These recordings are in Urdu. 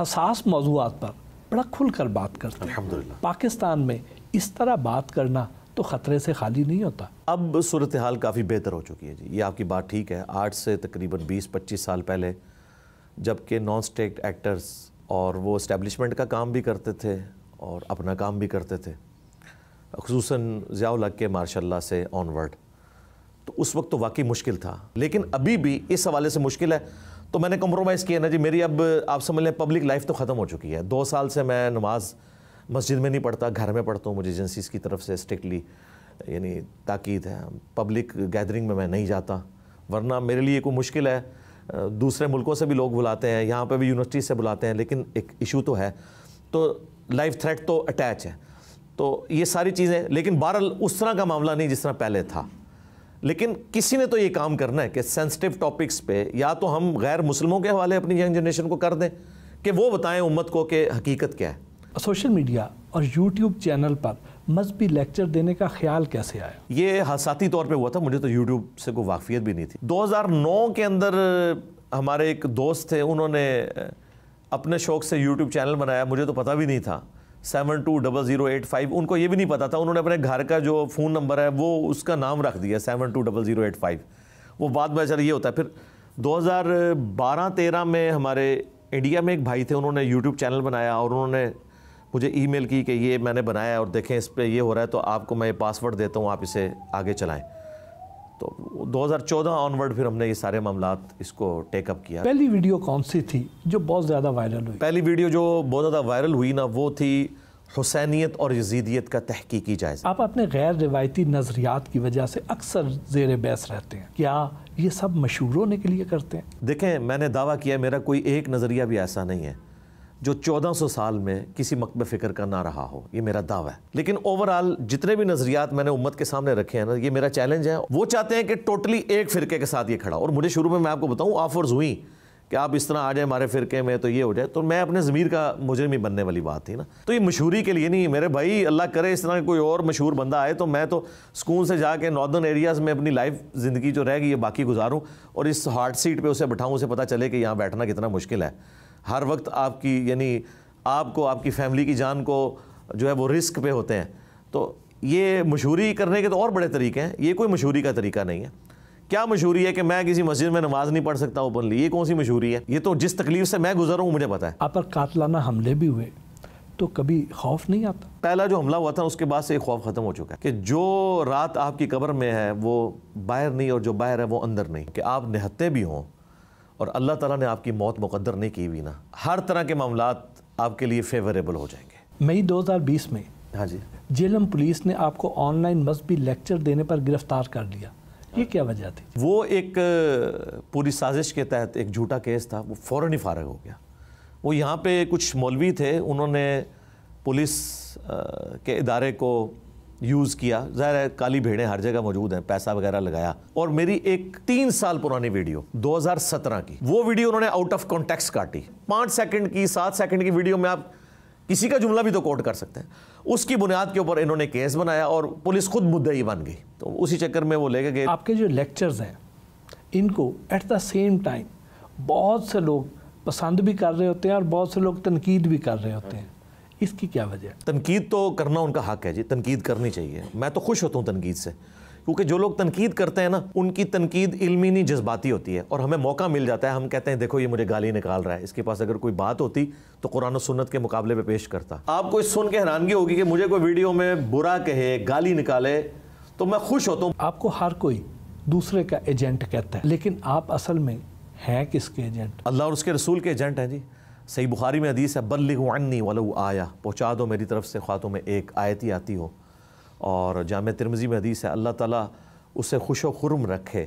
حساس موضوعات پر بڑا کھل کر بات کرتے ہیں۔ الحمدللہ۔ پاکستان میں اس طرح بات کرنا تو خطرے سے خالی نہیں ہوتا۔ اب صورتحال کافی بہتر ہو چکی ہے جی، یہ آپ کی بات ٹھیک ہے۔ آج سے تقریباً 20-25 سال پہلے جب کہ نان اسٹیٹ ایکٹرز اور وہ اسٹیبلشمنٹ کا کام بھی کرتے تھے اور اپنا کام بھی کرتے تھے، خصوصاً ضیاء الحق کے ماشاء اللہ سے آن ورڈ، تو اس وقت تو واقعی مشکل تھا، لیکن ابھی بھی اس حوالے سے مشکل ہے۔ تو میں نے کمپرومائز کیا نا جی، میری اب آپ سمجھ لیں پبلک لائف تو ختم ہو چکی ہے۔ 2 سال سے میں نماز مسجد میں نہیں پڑھتا، گھر میں پڑھتا ہوں، مجھے ایجنسیز کی طرف سے اسٹرکٹلی یعنی تاکید ہے، پبلک گیدرنگ میں نہیں جاتا، ورنہ میرے لیے کوئی مشکل ہے۔ دوسرے ملکوں سے بھی لوگ بلاتے ہیں، یہاں پہ بھی یونیورسٹی سے بلاتے ہیں، لیکن ایک ایشو تو ہے، تو لائف تھریٹ تو اٹیچ ہے، تو یہ ساری چیزیں، لیکن بہرحال اس طرح کا معاملہ نہیں جس طرح پہلے تھا۔ لیکن کسی نے تو یہ کام کرنا ہے کہ سینسٹیو ٹاپکس پہ یا تو ہم غیر مسلموں کے حوالے اپنی ینگ جنریشن کو کر دیں کہ وہ بتائیں امت کو کہ حقیقت کیا ہے۔ سوشل میڈیا اور یوٹیوب چینل پر مذہبی لیکچر دینے کا خیال کیسے آیا؟ یہ حساتی طور پہ ہوا تھا، مجھے تو یوٹیوب سے کوئی واقفیت بھی نہیں تھی۔ 2009 کے اندر ہمارے ایک دوست تھے، انہوں نے اپنے شوق سے یوٹیوب چینل بنایا، مجھے تو پتہ بھی نہیں تھا، 720085، ان کو یہ بھی نہیں پتا تھا، انہوں نے اپنے گھر کا جو فون نمبر ہے وہ اس کا نام رکھ دیا 720085۔ وہ بعد میں اچھا یہ ہوتا ہے۔ پھر 2012-13 میں ہمارے انڈیا میں ایک بھائی تھے، انہوں نے یوٹیوب چینل بنایا اور انہوں نے مجھے ای میل کی کہ یہ میں نے بنایا ہے اور دیکھیں اس پہ یہ ہو رہا ہے، تو آپ کو میں پاس ورڈ دیتا ہوں، آپ اسے آگے چلائیں۔ تو 2014 آن ورڈ پھر ہم نے یہ سارے معاملات اس کو ٹیک اپ کیا۔ پہلی ویڈیو کون سی تھی جو بہت زیادہ وائرل ہوئی؟ پہلی ویڈیو جو بہت زیادہ وائرل ہوئی نا، وہ تھی حسینیت اور یزیدیت کا تحقیقی جائزہ۔ آپ اپنے غیر روایتی نظریات کی وجہ سے اکثر زیر بحث رہتے ہیں، کیا یہ سب مشہور ہونے کے لیے کرتے ہیں؟ دیکھیں، میں نے دعویٰ کیا میرا کوئی ایک نظریہ بھی ایسا نہیں ہے جو 1400 سال میں کسی مکتب فکر کا نہ رہا ہو، یہ میرا دعویٰ ہے۔ لیکن اوورآل جتنے بھی نظریات میں نے امت کے سامنے رکھے ہیں نا، یہ میرا چیلنج ہے۔ وہ چاہتے ہیں کہ ٹوٹلی ایک فرقے کے ساتھ یہ کھڑا، اور مجھے شروع میں آپ کو بتاؤں آفرز ہوئیں کہ آپ اس طرح آ جائیں ہمارے فرقے میں تو یہ ہو جائے، تو میں اپنے ضمیر کا مجرم ہی بننے والی بات تھی نا۔ تو یہ مشہوری کے لیے نہیں میرے بھائی، اللہ کرے اس طرح کوئی اور مشہور بندہ آئے تو میں تو سکون سے جا کے ناردرن ایریاز میں اپنی لائف زندگی جو رہ گئی ہے باقی گزاروں، اور اس ہارڈ سیٹ پہ اسے بٹھاؤں، اسے پتہ چلے کہ یہاں بیٹھنا کتنا مشکل ہے۔ ہر وقت آپ کی یعنی آپ کو، آپ کی فیملی کی جان کو جو ہے وہ رسک پہ ہوتے ہیں۔ تو یہ مشہوری کرنے کے تو اور بڑے طریقے ہیں، یہ کوئی مشہوری کا طریقہ نہیں ہے۔ کیا مشہوری ہے کہ میں کسی مسجد میں نماز نہیں پڑھ سکتا اوپنلی؟ یہ کون سی مشہوری ہے؟ یہ تو جس تکلیف سے میں گزر ہوں مجھے پتا ہے۔ آپ پر قاتلانہ حملے بھی ہوئے تو کبھی خوف نہیں آتا؟ پہلا جو حملہ ہوا تھا اس کے بعد سے ایک خوف ختم ہو چکا ہے کہ جو رات آپ کی قبر میں ہے وہ باہر نہیں، اور جو باہر ہے وہ اندر نہیں، کہ آپ نہتے بھی ہوں اور اللہ تعالیٰ نے آپ کی موت مقدر نہیں کی بھی نا، ہر طرح کے معاملات آپ کے لیے فیوریبل ہو جائیں گے۔ مئی 2020 میں ہاں جی، جیلم پولیس نے آپ کو آن لائن مذہبی لیکچر دینے پر گرفتار کر لیا، یہ کیا وجہ تھی؟ وہ ایک پوری سازش کے تحت ایک جھوٹا کیس تھا، وہ فوراً ہی فارغ ہو گیا۔ وہ یہاں پہ کچھ مولوی تھے، انہوں نے پولیس کے ادارے کو یوز کیا، ظاہر ہے کالی بھیڑیں ہر جگہ موجود ہیں، پیسہ وغیرہ لگایا، اور میری ایک 3 سال پرانی ویڈیو 2017 کی، وہ ویڈیو انہوں نے out of context Kati. 5 second کی 7 سیکنڈ کی ویڈیو میں آپ کسی کا جملہ بھی تو کوٹ کر سکتے ہیں، اس کی بنیاد کے اوپر انہوں نے کیس بنایا اور پولیس خود مدعی بن گئی، تو اسی چکر میں وہ لے کے گئے۔ آپ کے جو لیکچرز ہیں ان کو ایٹ دا سیم ٹائم بہت سے لوگ پسند بھی کر رہے ہوتے ہیں اور بہت سے لوگ تنقید بھی کر رہے ہوتے ہیں، اس کی کیا وجہ ہے؟ تنقید تو کرنا ان کا حق ہے جی، تنقید کرنی چاہیے، میں تو خوش ہوتا ہوں تنقید سے، کیونکہ جو لوگ تنقید کرتے ہیں نا ان کی تنقید علمی نہیں جذباتی ہوتی ہے، اور ہمیں موقع مل جاتا ہے، ہم کہتے ہیں دیکھو یہ مجھے گالی نکال رہا ہے، اس کے پاس اگر کوئی بات ہوتی تو قرآن و سنت کے مقابلے پہ پیش کرتا۔ آپ کو اس سن کے حیرانگی ہوگی کہ مجھے کوئی ویڈیو میں برا کہے، گالی نکالے تو میں خوش ہوتا ہوں۔ آپ کو ہر کوئی دوسرے کا ایجنٹ کہتا ہے، لیکن آپ اصل میں ہیں کس کے ایجنٹ؟ اللہ اور اس کے رسول کے ایجنٹ ہیں جی۔ صحیح بخاری میں حدیث ہے، بلغوا عنی ولو آیہ، پہنچا دو میری طرف سے خواہ تمہیں ایک آیت ہی آتی ہو، اور جامع ترمذی میں حدیث ہے، اللہ تعالیٰ اسے خوش و خرم رکھے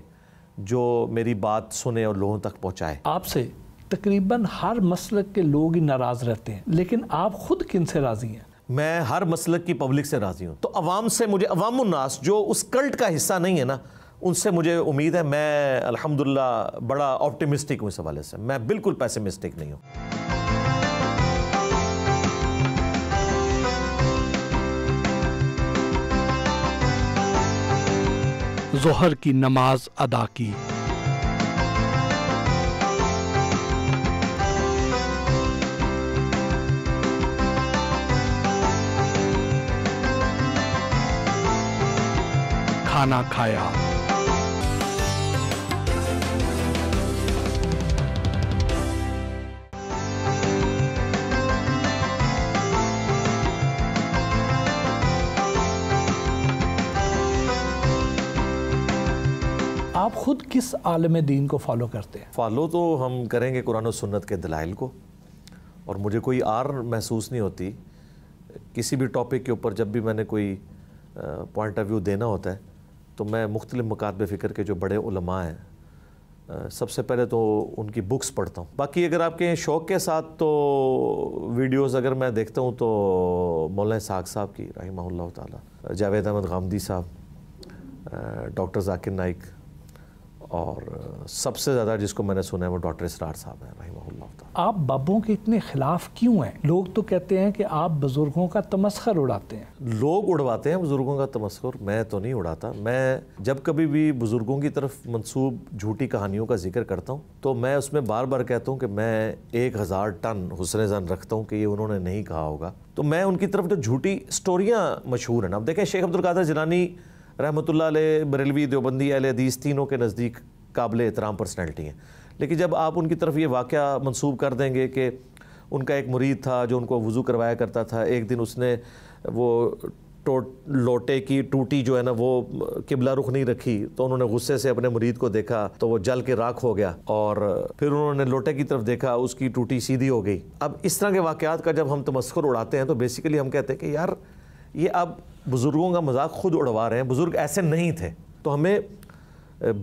جو میری بات سنے اور لوگوں تک پہنچائے۔ آپ سے تقریباً ہر مسلک کے لوگ ہی ناراض رہتے ہیں، لیکن آپ خود کن سے راضی ہیں؟ میں ہر مسلک کی پبلک سے راضی ہوں، تو عوام سے مجھے، عوام الناس جو اس کلٹ کا حصہ نہیں ہے نا، ان سے مجھے امید ہے۔ میں الحمدللہ بڑا آپٹیمسٹک ہوں اس حوالے سے، میں بالکل پیسمسٹک نہیں ہوں۔ ظہر کی نماز ادا کی، کھانا کھایا۔ آپ خود کس عالم دین کو فالو کرتے ہیں؟ فالو تو ہم کریں گے قرآن و سنت کے دلائل کو، اور مجھے کوئی آر محسوس نہیں ہوتی کسی بھی ٹاپک کے اوپر۔ جب بھی میں نے کوئی پوائنٹ آف ویو دینا ہوتا ہے تو میں مختلف مکاتب فکر کے جو بڑے علماء ہیں سب سے پہلے تو ان کی بکس پڑھتا ہوں۔ باقی اگر آپ کے شوق کے ساتھ تو ویڈیوز اگر میں دیکھتا ہوں تو مولانا اسحاق صاحب کی رحمہ اللہ تعالی، جاوید احمد غامدی صاحب، ڈاکٹر ذاکر نائک، اور سب سے زیادہ جس کو میں نے سنا ہے وہ ڈاکٹر اسرار صاحب ہیں رحمہ اللہ تعالی۔ آپ بابوں کے اتنے خلاف کیوں ہیں؟ لوگ تو کہتے ہیں کہ آپ بزرگوں کا تمسخر اڑاتے ہیں۔ لوگ اڑواتے ہیں بزرگوں کا تمسخر، میں تو نہیں اڑاتا۔ میں جب کبھی بھی بزرگوں کی طرف منسوب جھوٹی کہانیوں کا ذکر کرتا ہوں تو میں اس میں بار بار کہتا ہوں کہ میں 1000 ٹن حسن ظن رکھتا ہوں کہ یہ انہوں نے نہیں کہا ہوگا۔ تو میں ان کی طرف جو جھوٹی سٹوریاں مشہور ہیں، اب دیکھیں شیخ عبد القادر جیلانی رحمۃ اللہ علیہ، بریلوی، دیوبندی، اہل حدیث، تینوں کے نزدیک قابل احترام پرسنالٹی ہیں، لیکن جب آپ ان کی طرف یہ واقعہ منسوب کر دیں گے کہ ان کا ایک مرید تھا جو ان کو وضو کروایا کرتا تھا، ایک دن اس نے وہ لوٹے کی ٹوٹی جو ہے نا وہ قبلہ رخ نہیں رکھی تو انہوں نے غصے سے اپنے مرید کو دیکھا تو وہ جل کے راکھ ہو گیا، اور پھر انہوں نے لوٹے کی طرف دیکھا، اس کی ٹوٹی سیدھی ہو گئی۔ اب اس طرح کے واقعات کا جب ہم تمسخر اڑاتے ہیں تو بیسیکلی ہم کہتے ہیں کہ یار یہ اب بزرگوں کا مذاق خود اڑوا رہے ہیں، بزرگ ایسے نہیں تھے۔ تو ہمیں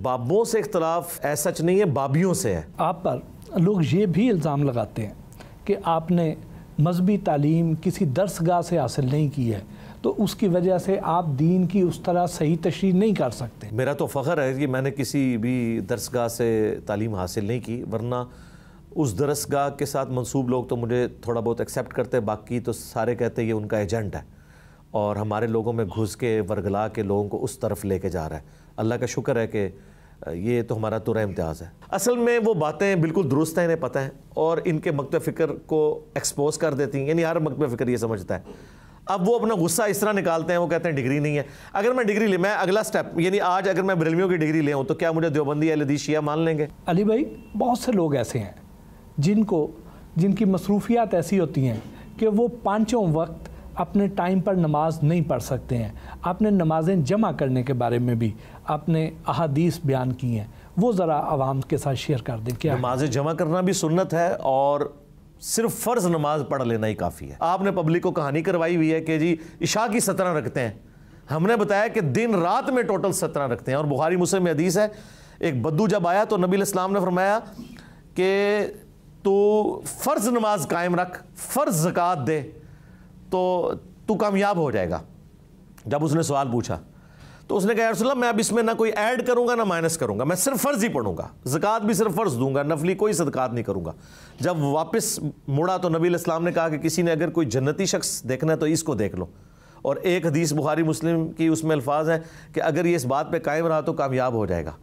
بابوں سے اختلاف ایسا سچ نہیں ہے، بابیوں سے ہے۔ آپ پر لوگ یہ بھی الزام لگاتے ہیں کہ آپ نے مذہبی تعلیم کسی درسگاہ سے حاصل نہیں کی ہے، تو اس کی وجہ سے آپ دین کی اس طرح صحیح تشریح نہیں کر سکتے۔ میرا تو فخر ہے کہ میں نے کسی بھی درسگاہ سے تعلیم حاصل نہیں کی، ورنہ اس درسگاہ کے ساتھ منسوب لوگ تو مجھے تھوڑا بہت ایکسیپٹ کرتے، باقی تو سارے کہتے ہیں یہ ان کا ایجنٹ ہے اور ہمارے لوگوں میں گھس کے ورگلا کے لوگوں کو اس طرف لے کے جا رہا ہے۔ اللہ کا شکر ہے کہ یہ تو ہمارا تورہ امتیاز ہے۔ اصل میں وہ باتیں بالکل درست ہیں، انہیں پتہ ہے، اور ان کے مکتب فکر کو ایکسپوز کر دیتی ہیں، یعنی ہر مکتب فکر یہ سمجھتا ہے۔ اب وہ اپنا غصہ اس طرح نکالتے ہیں، وہ کہتے ہیں ڈگری نہیں ہے۔ اگر میں ڈگری لے، میں اگلا سٹیپ، یعنی آج اگر میں بریلویوں کی ڈگری لے ہوں تو کیا مجھے دیوبندی اہل حدیث شیعہ مان لیں گے؟ علی بھائی، بہت سے لوگ ایسے ہیں جن کی مصروفیات ایسی ہوتی ہیں کہ وہ پانچوں وقت اپنے ٹائم پر نماز نہیں پڑھ سکتے ہیں۔ آپ نے نمازیں جمع کرنے کے بارے میں بھی آپ نے احادیث بیان کی ہیں، وہ ذرا عوام کے ساتھ شیئر کر دیں۔ کیا نمازیں جمع کرنا بھی سنت ہے، اور صرف فرض نماز پڑھ لینا ہی کافی ہے۔ آپ نے پبلک کو کہانی کروائی ہوئی ہے کہ جی عشاء کی 17 رکھتے ہیں، ہم نے بتایا کہ دن رات میں ٹوٹل 17 رکھتے ہیں، اور بخاری مسلم میں حدیث ہے، ایک بدو جب آیا تو نبی علیہ السلام نے فرمایا کہ تو فرض نماز قائم رکھ، فرض زکوٰۃ دے تو کامیاب ہو جائے گا۔ جب اس نے سوال پوچھا تو اس نے کہا یا رسول اللہ، میں اب اس میں نہ کوئی ایڈ کروں گا نہ مائنس کروں گا، میں صرف فرض ہی پڑھوں گا، زکوٰۃ بھی صرف فرض دوں گا، نفلی کوئی صدقات نہیں کروں گا۔ جب واپس مڑا تو نبی علیہ السلام نے کہا کہ کسی نے اگر کوئی جنتی شخص دیکھنا ہے تو اس کو دیکھ لو، اور ایک حدیث بخاری مسلم کی اس میں الفاظ ہیں کہ اگر یہ اس بات پہ قائم رہا تو کامیاب ہو جائے گا۔